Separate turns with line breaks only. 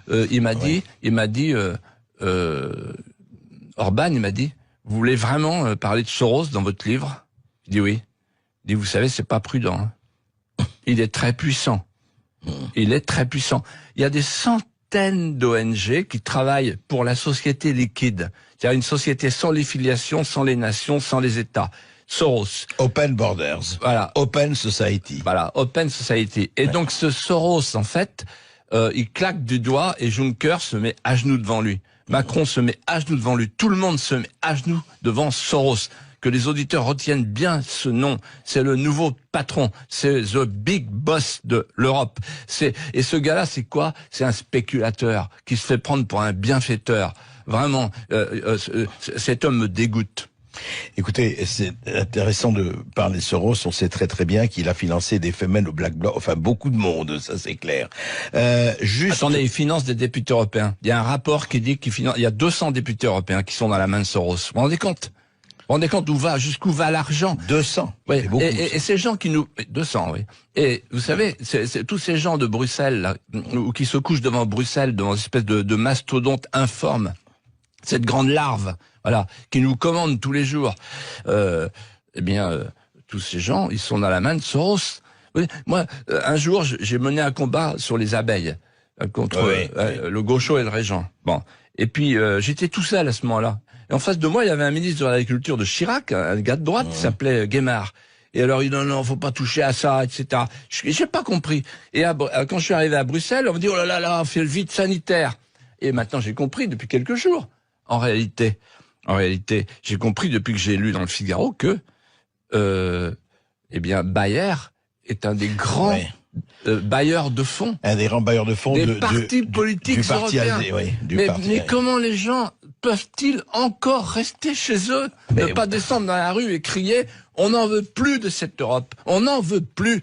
Il m'a dit, Orban, il m'a dit, vous voulez vraiment parler de Soros dans votre livre? Je dis oui. Il dit, vous savez, c'est pas prudent. Hein. Il est très puissant. Il est très puissant. Il y a des centaines d'ONG qui travaillent pour la société liquide. C'est-à-dire une société sans les filiations, sans les nations, sans les États. Soros.
Open Borders.
Voilà.
Open Society.
Voilà, Open Society. Et donc ce Soros, en fait, il claque du doigt et Juncker se met à genoux devant lui. Macron se met à genoux devant lui. Tout le monde se met à genoux devant Soros. Que les auditeurs retiennent bien ce nom. C'est le nouveau patron. C'est the big boss de l'Europe. Et ce gars-là, c'est quoi? C'est un spéculateur qui se fait prendre pour un bienfaiteur. Vraiment, cet homme me dégoûte.
Écoutez, c'est intéressant de parler de Soros. On sait très très bien qu'il a financé des femelles au Black Bloc, enfin beaucoup de monde, ça c'est clair.
Attendez, il finance des députés européens. Il y a un rapport qui dit qu'il finance. Il y a 200 députés européens qui sont dans la main de Soros. Vous vous rendez compte? Vous vous rendez compte jusqu'où va l'argent?
200.
Oui.
C'est beaucoup,
et ces gens qui nous 200, oui. Et vous savez, c'est tous ces gens de Bruxelles là, ou qui se couchent devant Bruxelles, devant une espèce de mastodonte informe, cette grande larve, voilà, qui nous commande tous les jours. Tous ces gens, ils sont dans la main de Soros. Oui, moi, un jour, j'ai mené un combat sur les abeilles contre le Gaucho et le Régent. Bon, et puis j'étais tout seul à ce moment-là. Et en face de moi, il y avait un ministre de l'Agriculture de Chirac, un gars de droite qui s'appelait Guémard. Et alors il dit non, faut pas toucher à ça, etc. J'ai pas compris. Et quand je suis arrivé à Bruxelles, on me dit oh là là, on fait le vide sanitaire. Et maintenant j'ai compris depuis quelques jours. En réalité, j'ai compris depuis que j'ai lu dans le Figaro que, Bayer est un des grands bailleurs de fonds.
Un des grands bailleurs de fonds
des partis politiques européens. Mais comment les gens peuvent-ils encore rester chez eux, ne pas descendre dans la rue et crier « On n'en veut plus de cette Europe, on n'en veut plus ».